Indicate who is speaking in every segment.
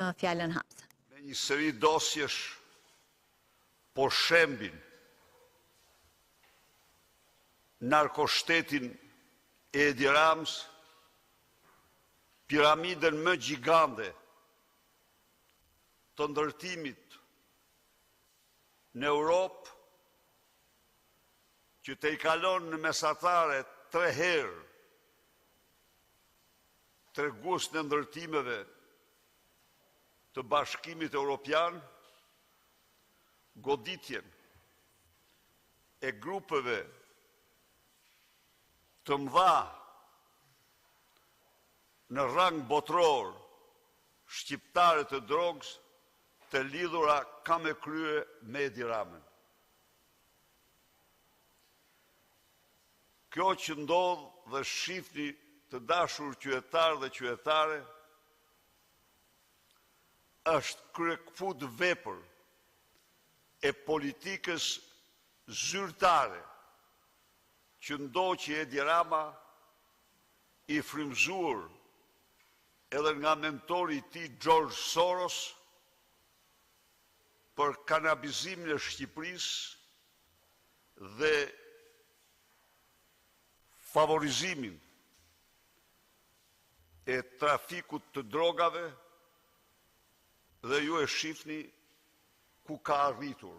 Speaker 1: fjalën Hamza.
Speaker 2: Me një seri dosjesh po shembin narkoshtetin e Edi Rams, piramidën më gjigande të ndërtimit në Europë, që te i kalon në mesatare 3 herë tregues në ndërtimeve të Bashkimit Evropian, goditjen e grupeve të mëdha në rang botror shqiptare të drogës të lidhura ka me krye me Edi Ramën. Kjo që ndodh dhe shifni të dashur qytetar dhe qytetare është kryekfut vepër e politikës zyrtare që ndoqi Edi Rama, i frymzuar edhe nga mentori i tij George Soros për kanabizimin e Shqipërisë dhe favorizimin e trafikut të drogave, dhe ju e shifni ku ka arritur.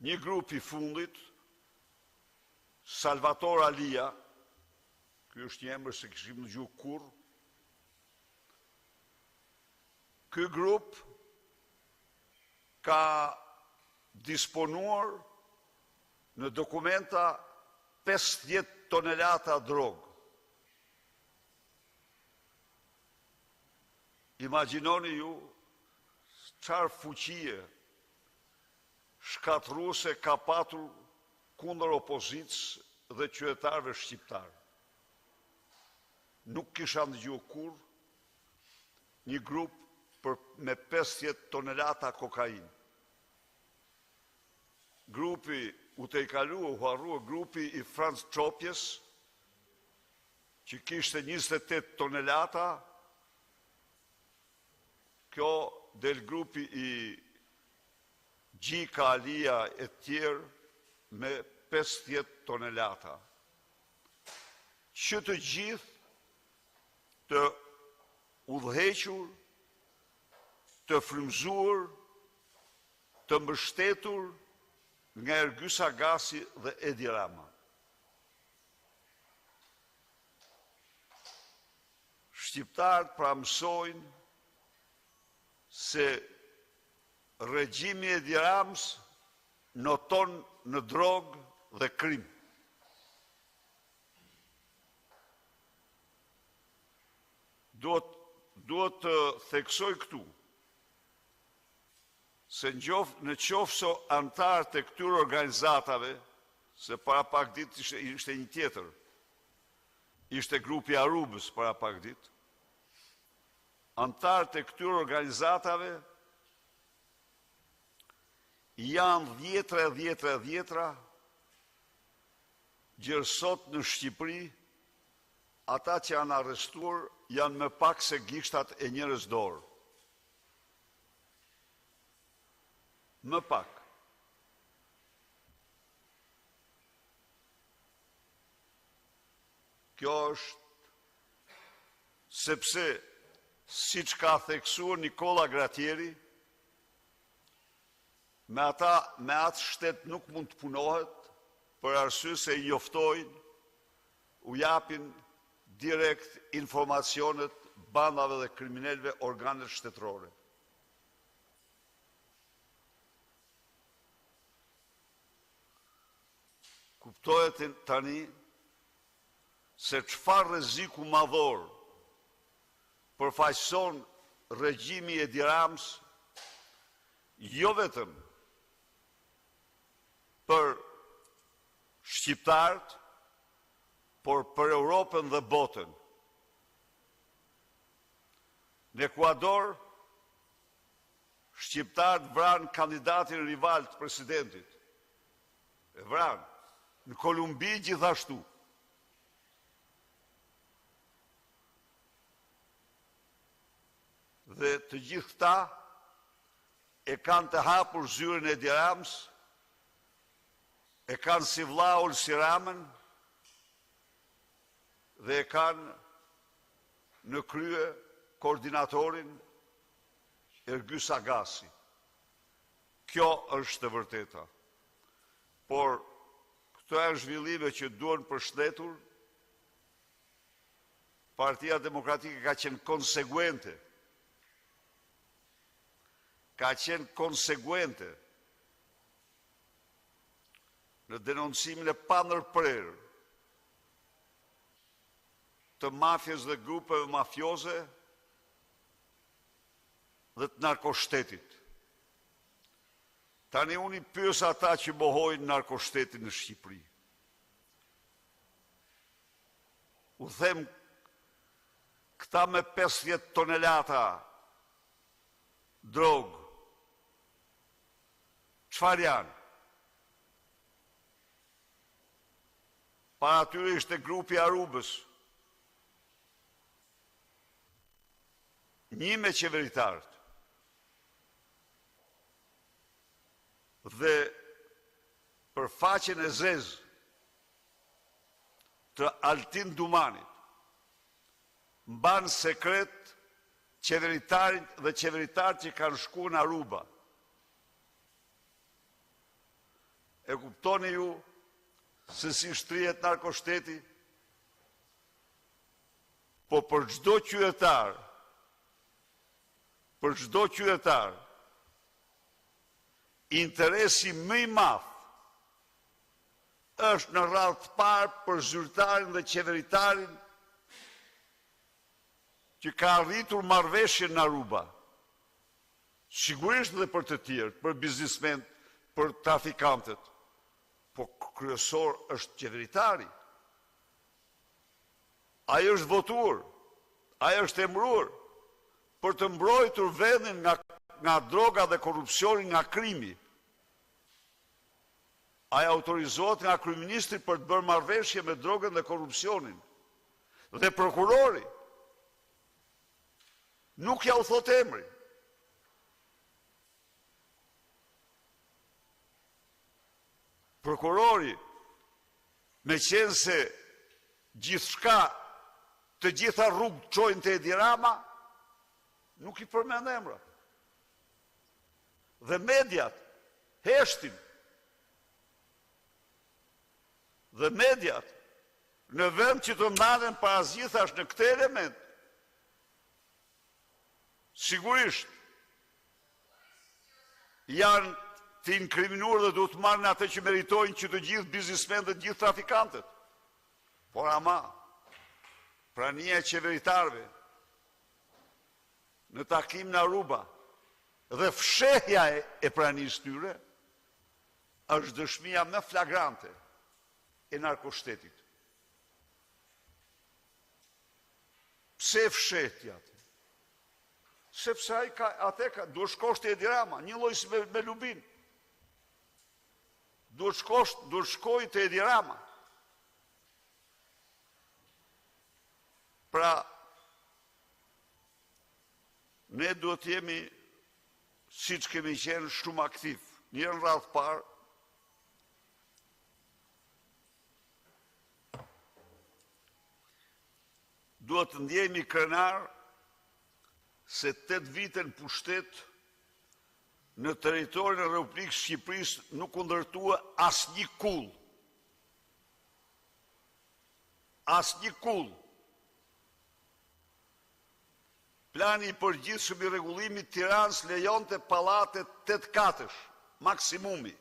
Speaker 2: Një grup i fundit, Salvatore Alia, ky është një emër se kishim dëgjuar kurrë, ky grup ka disponuar në dokumenta 50 tonelata drogë. Imagjinoni ju çfarë fuqie shkatërruese ka patur kundër opozicës dhe qytetarëve shqiptarë. Nuk kisha ndëgjuar kurrë një grup me 50 tonelata kokainë. Grupi u te i kalua, u harrua grupi i Franz Çopjes, që kishte 28 tonelata, kjo del grupi i Gjika Alia e tjerë me 50 tonelata. Që të gjithë të udhëhequr, të frymzuar, të mbështetur nga Ergys Agasi dhe Edi Rama. Shqiptarët pra mësojnë se regjimi Edi Ramës noton në drogë dhe krim. Duhet të theksoj këtu se në qoftë se antarë të këtyre organizatave, se para pak ditë ishte një tjetër, ishte grupi Arubës para pak ditë, antarë të këtyre organizatave janë dhjetra gjërësot në Shqipëri, ata që janë arrestuar janë më pak se gishtat e njërës dorë. Më pak. Kjo është sepse, siç ka theksuar Nikola Gratieri, me atë shtet nuk mund të punohet, për arsye se i njoftojnë, u japin direkt informacionet bandave dhe kriminalëve organet shtetërore. Kuptohet tani se çfarë rreziku madhor përfaqëson regjimi i Edi Ramës, jo vetëm për shqiptarët, por për Europën dhe botën. Në Ekuador, shqiptarët vranë kandidatin rival të presidentit. E vranë. Në Kolumbi gjithashtu. Dhe të gjithë këta e kanë të hapur zyrën e Edi Ramës, e kanë si vllaul si Ramën, dhe e kanë në krye koordinatorin Ergjys Agasi. Kjo është e vërteta. Por këto janë zhvillime që duhen përshëndetur. Partia Demokratike ka qenë konsekuente. Ka qenë konsekuente në denoncimin e pandërprerë të mafjes dhe grupeve mafioze dhe të narkoshtetit. Tani unë i pyes ata që mohojnë narkoshtetin në Shqipëri. U them, këta me 50 tonelata drogë, çfarë janë? Para atyre ishte grupi Arubës, një me qeveritarët. Dhe për faqen e zezë të Altin Dumanit, mban sekret qeveritarit dhe qeveritarët që kanë shku në Aruba. E kuptoni ju se si shtrihet narkoshteti? Po për çdo qytetar, interesi më i madh është në radhë të parë për zyrtarin dhe qeveritarin që ka arritur marrëveshjen në Aruba. Sigurisht dhe për të tjerë, për biznismen, për trafikantët, po kryesor është qeveritari. Ai është votuar, ai është emëruar për të mbrojtur vendin nga droga dhe korrupsioni, nga krimi. Ai autorizohet nga kryeministri për të bërë marrëveshje me drogën dhe korrupsionin. Dhe prokurori nuk ja u thot emri. Prokurori, me qenë se gjithçka, të gjitha rrugë çojnë te Edi Rama, nuk i përmend emra. Dhe mediat heshtin. Dhe mediat, në vend që të ndahen parazithash në këtë element, sigurisht janë të inkriminuar dhe duhet të marrin atë që meritojnë që të gjithë biznismenët dhe të gjithë trafikantët. Por ama, prania e qeveritarëve në takim në Aruba dhe fshehja e pranisë tyre është dëshmia më flagrante e narkoshtetit. Pse fshetja? Sepse atë duhet shkosh te Edi Rama, një lloj si me Lubin. Duhet shkoj te Edi Rama. Pra, ne duhet jemi, siç kemi qenë, shumë aktiv. Një në radhë parë, duhet të ndjehemi krenar se 8 vite në pushtet në territorin e Republikës Shqipërisë nuk u ndërtua asnjë kull. Asnjë kull. Plani i përgjithshëm i rregullimit Tiranës lejonte pallate 8 katësh, maksimumi.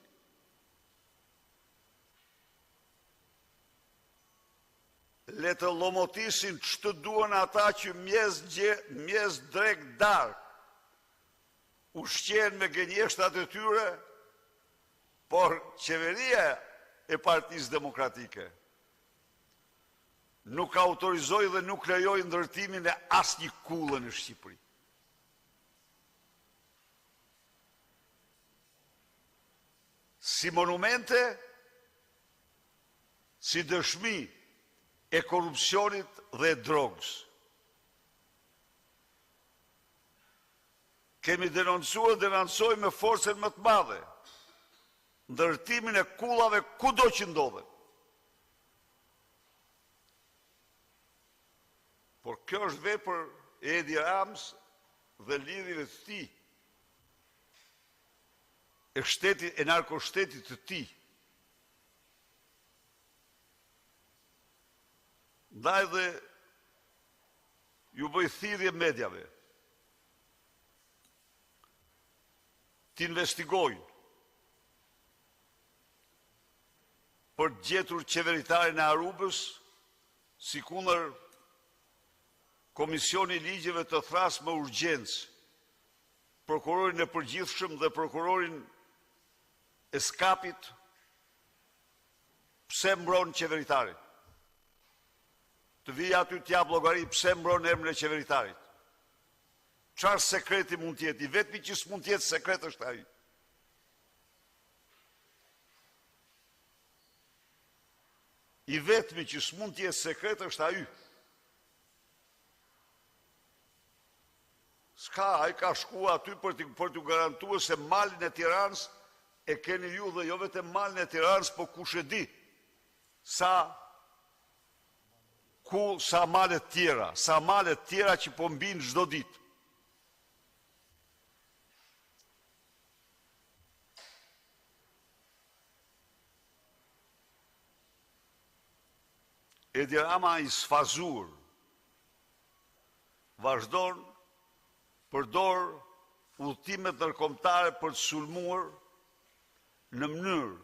Speaker 2: Le të lomotisin ç'të duan ata që mjes drek dark ushqen me gënjeshtat e tyre, por qeveria e Partisë Demokratike nuk autorizoi dhe nuk lejoi ndërtimin e asnjë kulle në Shqipëri. Si monumente, si dëshmi e korrupsionit dhe e drogës. kemi denoncuar dhe denoncojmë me forcën më të madhe ndërtimin e kullave kudo që ndodhen. Por kjo është vepër e Edi Ramës dhe lidhjeve të tij, e narkoshtetit të tij. Ndaj dhe ju bëj thirrje mediave të investigojnë për gjetur qeveritarin e Arubës, si kundër Komisioni i Ligjeve të thras me urgjencë, prokurorin e përgjithshëm dhe prokurorin e skapit, pse mbron qeveritarin. Të vijë aty t'jap llogari pse mbron emrin e qeveritarit. Çfarë sekreti mund të jetë? I vetmi që s'mund të jetë sekret është ai. I vetmi që s'mund të jetë sekret është ai. S'ka, ai ka shkuar aty për t'u garantuar se malin e Tiranës e keni ju dhe jo vetëm malin e Tiranës, po kush e di sa malet tjera që po mbin çdo ditë. Edi Rama i sfazur vazhdon përdor udhëtimet ndërkombëtare për të sulmuar në mënyrë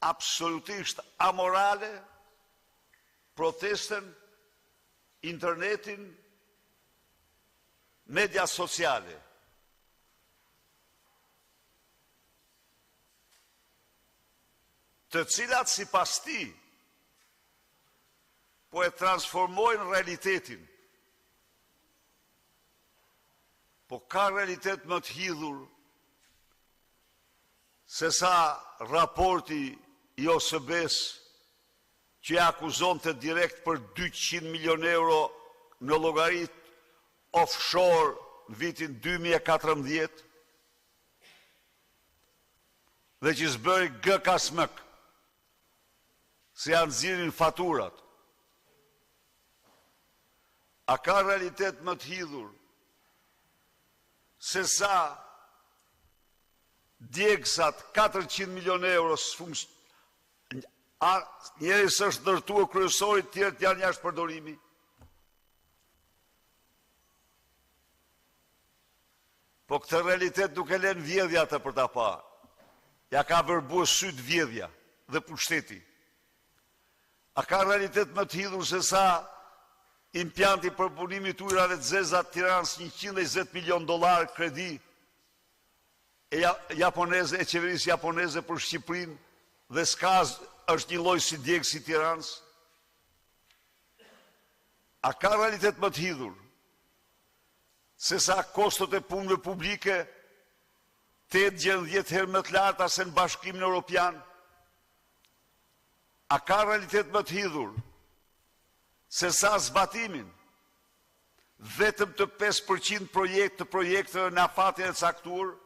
Speaker 2: absolutisht amorale protestën, internetin, media sociale. Të cilat sipas tij po e transformojnë realitetin. Po ka realitet më të hidhur se sa raporti i OSB-s që e akuzonte direkt për 200 milion euro në llogarit offshore në vitin 2014 dhe që s'bëri gë kasmëk se janë nxirrin faturat. A ka realitet më të hidhur se sa djegsat 400 milion euro njerëz është ndërtuar kryesorit, tjerët janë jashtë përdorimi? Po këtë realitet nuk e lën vjedhja të për ta pa. Ja ka vërbuar syt vjedhja dhe pushteti. A ka realitet më të hidhur se sa impianti për punimin të ujrave të zeza të Tiranës $120 milion kredi e qeverisë japoneze për Shqipërinë dhe s'ka është një lloj si djegsi i Tiranës? A ka realitet më të hidhur se sa kostot e punëve publike 8-10 herë më të larta se në Bashkimin Evropian? A ka realitet më të hidhur se sa zbatimin vetëm të 5% të projekteve në afatin e caktuar?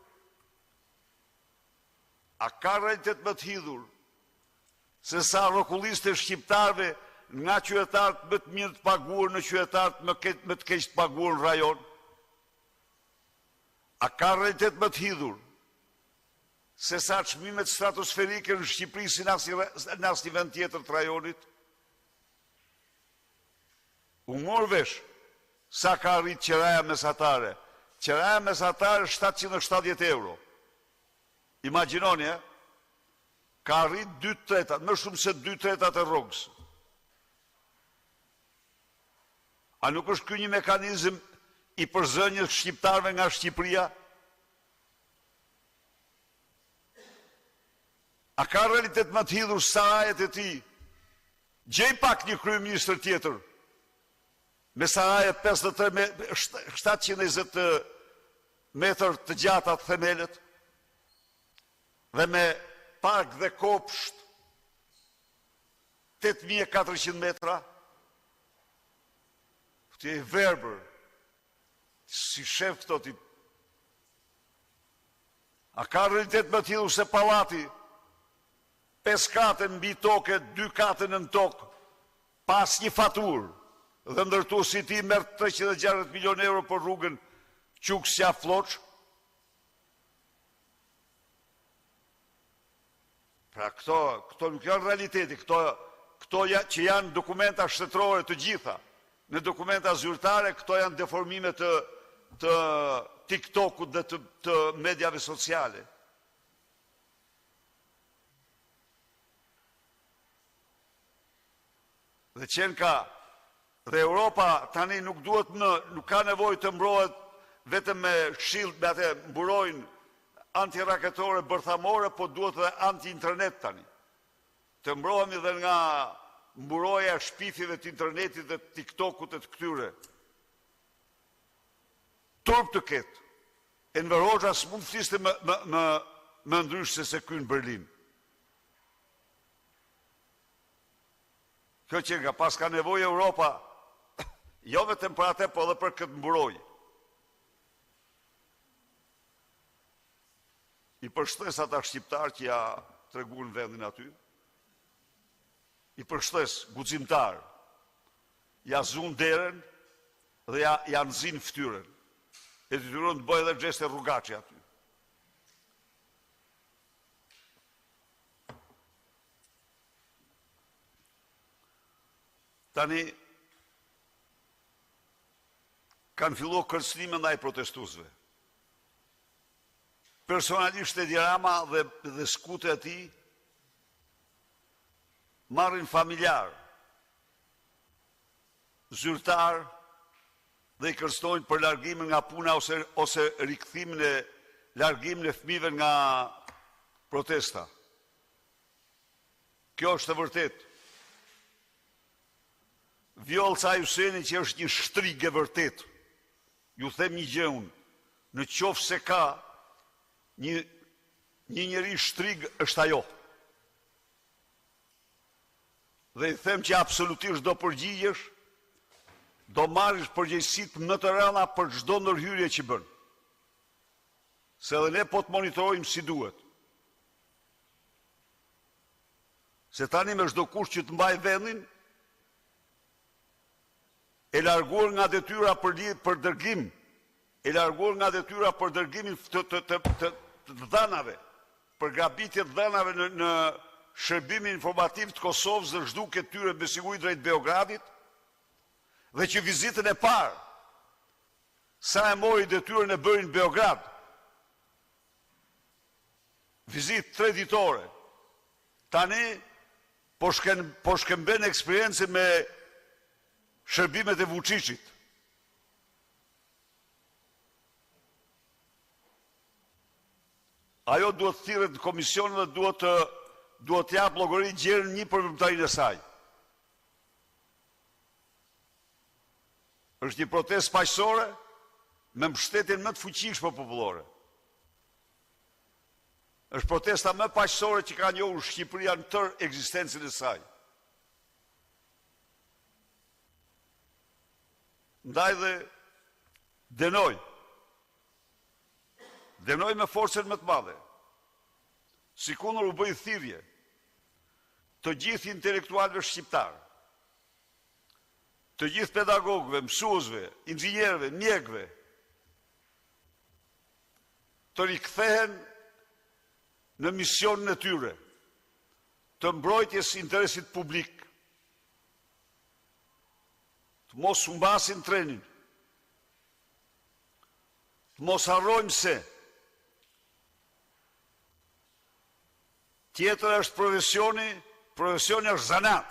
Speaker 2: A ka realitet më të hidhur se sa rrokulliste shqiptarëve nga qytetarët më të mirë të paguar në qytetarët më të keq të paguar në rajon? A ka realitet më të hidhur se sa çmimet stratosferike në Shqipëri si në asnjë vend tjetër të rajonit? U mor vesh sa ka arrit qeraja mesatare. Qeraja mesatare 770 euro. Imagjinoni, ka arrit 2/3, më shumë se 2/3 e rrogës. A nuk është ky një mekanizëm i përzënjes shqiptarëve nga Shqipëria? A ka realitet më të hidhur sarajet e tij? Gjej pak një kryeministër tjetër me saraje 720 metër të gjata të themelet dhe me park dhe kopsht 8400 metra. Këtë e verbër si shef këto ti. A ka realitet më tillë se pallati, 5 kate mbi tokë, 2 kate nën tokë, pas një faturë, dhe ndërtuesi i tij merr 360 milionë euro për rrugën Quksja-Floç. Pra këto nuk janë realiteti, këto që janë dokumenta shtetërore të gjitha. Në dokumenta zyrtare, këto janë deformime të TikTokut dhe të mediave sociale. Dhe qenë ka, dhe Europa tani nuk ka nevojë të mbrohet vetëm me shield, me atë mburojnë antiraketore bërthamore, po duhet dhe anti-internet tani. Të mbrohemi dhe nga mburoja shpifive të internetit dhe TikTokut e të këtyre. Turp të ketë. Enver Hoxha s'mund fliste më ndryshse se ky në Berlin. Kjo që nga pas ka nevojë Europa, jo vetëm për atë, po edhe për këtë mburojë. I përshtes ata shqiptar që ja treguan vendin aty. I përshtes guximtar. Ja zun derën dhe ja nxin fytyrën. E detyron të bëjë edhe gjeste rrugaçi aty. Tani kanë filluar kërcënime ndaj protestuesve. Personalisht Edi Rama dhe skute e tij marrin familjar, zyrtar dhe i kërcënojnë për largimin nga puna ose rikthimin e largimin e fëmijëve nga protesta. Kjo është e vërtetë. Vjollë Ca Hyseni që është një shtrig e vërtet, ju them një gjë unë, në qoftë se ka një njeri shtrig është ajo. Dhe i them që absolutisht do përgjigjesh, do marrësh përgjegjësitë më të rënda për çdo ndërhyrje që bën. Se edhe ne po të monitorojmë si duhet. Se tani me çdo kush që të mbaj vendin, e larguar nga detyra për dërgim, e larguar nga detyra për dërgimin të dhënave, për grabitje të dhënave në shërbimin informativ të Kosovës dhe zhdukje të tyre me siguri drejt Beogradit, dhe që vizitën e parë, sa e mori detyrën e bërin Beograd, vizitë 3 ditore, tani po shkëmben eksperiencë me shërbimet e Vučićit. Ajo duhet të thirret në komision dhe duhet të jap llogari gjerën një përbërmëtarinë e saj. Është një protestë paqësore me mbështetjen më të fuqishme popullore. Është protesta më paqësore që ka njohur Shqipëria në tërë ekzistencën e saj. Ndaj dhe denoj me forcën më të madhe, si kundër u bëj thirrje të gjithë intelektualëve shqiptarë, të gjithë pedagogëve, mësuesve, inxhinierëve, mjekëve, të rikthehen në misionin e tyre, të mbrojtjes interesit publik, të mos humbasin trenin, të mos harrojmë se tjetër është profesioni është zanat,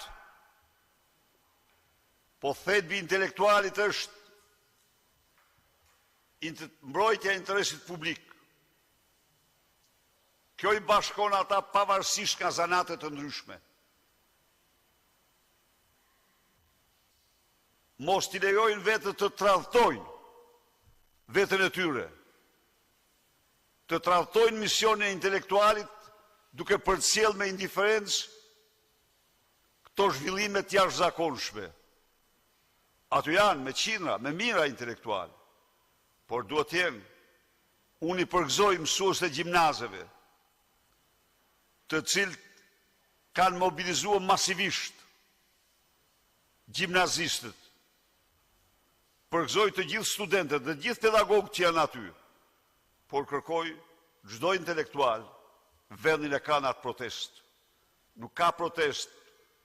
Speaker 2: po thelbi intelektualit është mbrojtja e interesit publik. Kjo i bashkon ata pavarësisht nga zanate të ndryshme. Mos t'i lejojnë vetët të tradhtojnë vetën e tyre, të tradhtojnë misionin e intelektualit duke përcjell me indiferencë këto zhvillime të jashtëzakonshme. Aty janë me qindra, me mijëra intelektual, por duhet të jenë, unë i përgëzoj mësues të gjimnazeve, të cilët kanë mobilizuar masivisht gjimnazistët, përgëzoj të gjithë studentët dhe gjithë pedagogët që janë aty, por kërkoj çdo intelektual vendin e ka në atë protest. Nuk ka protest,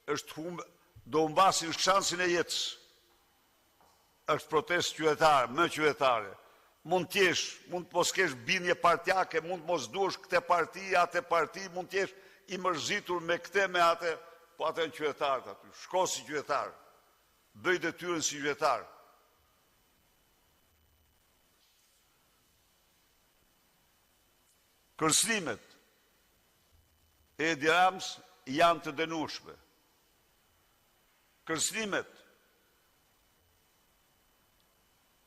Speaker 2: është humbë, do humbasin shansin e jetës. Është protest qytetare, më qytetare. Mund t'jesh, mund të mos kesh bindje partjake, mund të mos duash këtë parti, atë parti, mund t'jesh i mërzitur me këtë, me atë, po atë në qytetarët aty. Shko si qytetar, bëj detyrën si qytetar. Kërcënimet e Edi Rams janë të dënueshme. Kërcënimet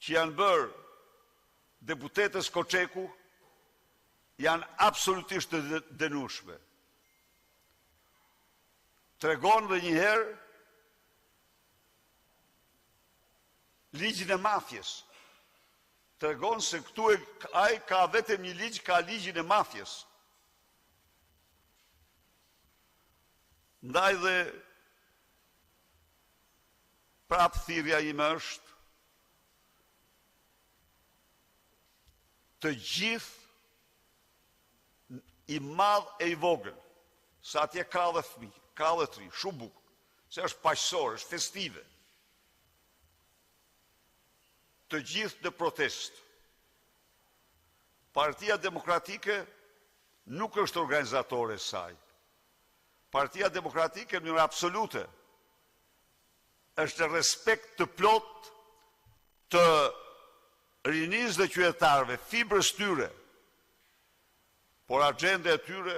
Speaker 2: që janë bërë deputetës Koçeku janë absolutisht të dënueshme. Tregon dhe njëherë ligjin e mafjes. Tregon se këtu ai ka vetëm një ligj, ka ligjin e mafjes. Ndaj dhe prapë thirrja ime është të gjithë, i madh e i vogël, sa atje ka dhe fëmijë, ka dhe tri, shumë bukur, se është paqësore, është festive. Të gjithë në protest. Partia Demokratike nuk është organizatore e saj. Partia Demokratike në mënyrë absolute është respekt të plot të rinisë dhe qytetarëve, fibrës tyre, por agenda e tyre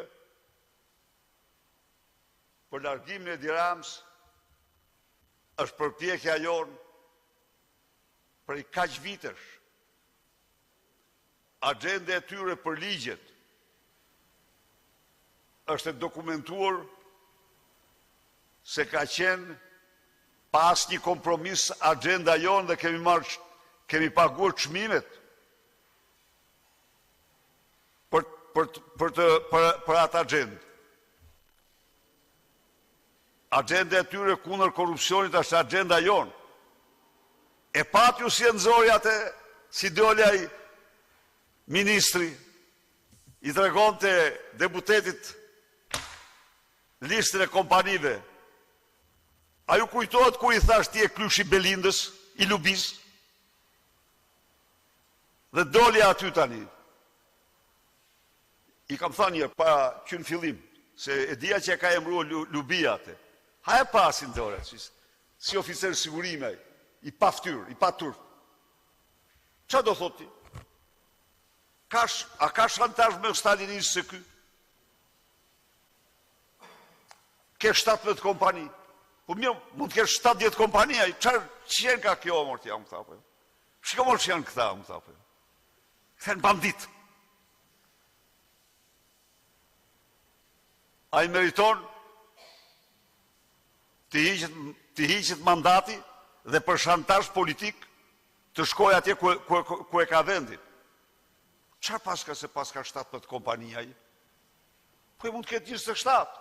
Speaker 2: për largimin e Edi Rams është përpjekja jonë për i kaq vitesh. Agenda e tyre për ligjet është dokumentuar se ka qenë pas një kompromis agenda jonë dhe kemi paguar çmimet për atë agendë. Agenda e tyre kundër korrupsionit është agenda jonë. E pati ju si e nëzori atë, si dole ai ministri, i tregon të deputetit listën e kompanive. A ju kujtohet kur i thash ti e Klyshi Belindës, i Lubis? Dhe doli aty tani. I kam thënë një para që në fillim, se e dia që e ka emruar Lubia atë. Ha e pasin të ore, si oficer sigurime, i pa ftyrë, i pa turp. Qa do thot ti? A ka shantazh me stalinistë se ky? Ke 17 kompani. Po mirë, mund të kesh 70 kompania, që janë ka kjo, mortja, më thapë. Shiko mor që janë këta, më thapë. Këta në bandit. A i meriton të hiqet mandati dhe për shantazh politik të shkoj atje ku e ka vendin. Çfarë paska se paska 17 kompania i? Po e mund të ketë 27.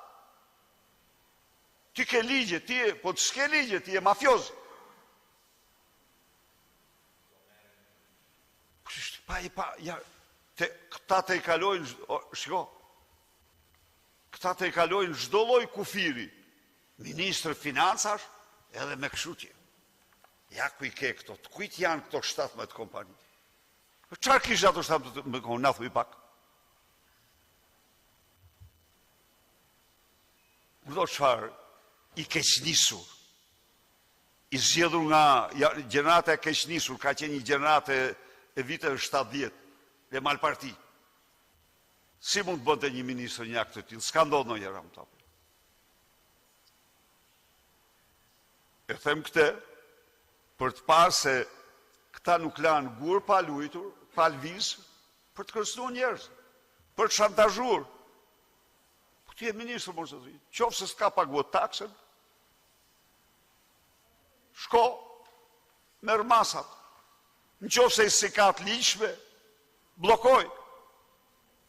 Speaker 2: Ti ke ligje, po të s'ke ligje, ti e mafioz. Këta të i kalojnë, shiko, këta të i kalojnë çdo lloj kufiri. Ministrë financash, edhe me këshutje. Ja ku i ke këto, të kujt janë këto 17 kompani? Çfarë kishte ato 17 me kohë, na thuj pak? Këto çfarë i keqnisur, i zgjedhur nga gjenerata e keqnisur, ka qenë një gjenerate e viteve 70, dhe malparti. Si mund të bënte një ministër një akt të tillë? S'ka ndodhur ndonjëherë më tapë. E them këtë, për të parë se këta nuk lanë gur pa lujtur, pa lviz, për të kërcënuar njerëz, për të shantazhuar. Po ti je ministër, mos e thoj. Qoftë se s'ka paguar taksën, shko, merr masat. Në qoftë se si ka të ligjshme, bllokoj.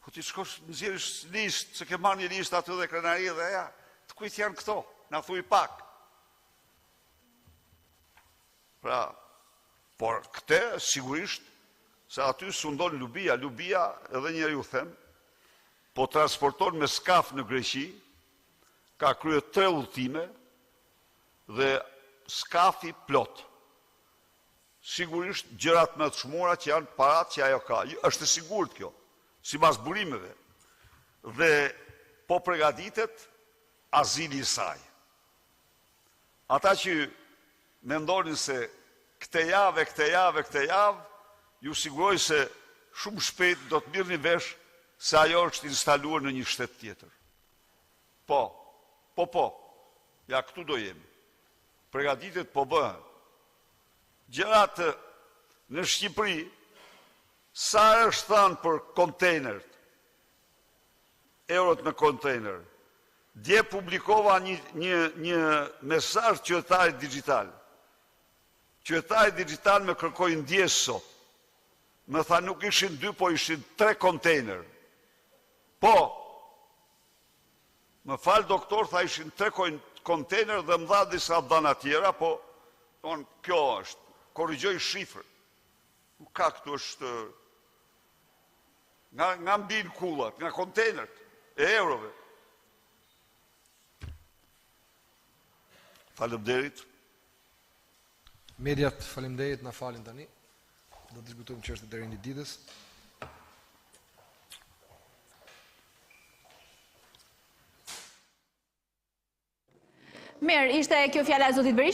Speaker 2: Po ti shkosh nxjerrësh listë, se ke marrë një listë aty dhe krenaria dhe ja, të kujt janë këto? Na thuj pak. Pra, por këte sigurisht se aty sundon Lubia, edhe njerë ju them, po transporton me skaf në Greqi, ka krye 3 udhëtime dhe skafi plot. Sigurisht gjërat më të çmuara që janë parat që ajo ka. Është e sigurt kjo, sipas burimeve. Dhe po përgatitet azili i saj. Ata që mendonin se këtë javë, ju siguroj se shumë shpejt do të mirëni vesh se ajo është instaluar në një shtet tjetër. Po, ja këtu do jemi. Përgatitet po bëhen. Gjërat në Shqipëri, sa është thënë për kontejnert, eurot në kontejner. Dje publikova një mesazh qytetarit digital. Qytetari digital me kërkoi ndjes sot. Më tha nuk ishin 2, po ishin 3 kontejner. Po, më fal doktor, tha ishin 3 kontejner dhe më dha disa dhëna tjera, po kjo është, korrigjoj shifrën. Nuk ka këtu është nga mbin kullat, nga kontejnert e eurove. Faleminderit.
Speaker 1: Mediat, faleminderit, na falin tani. Do të diskutojmë çështën deri në ditës.
Speaker 3: Mirë, ishte kjo fjala e zotit Berisha.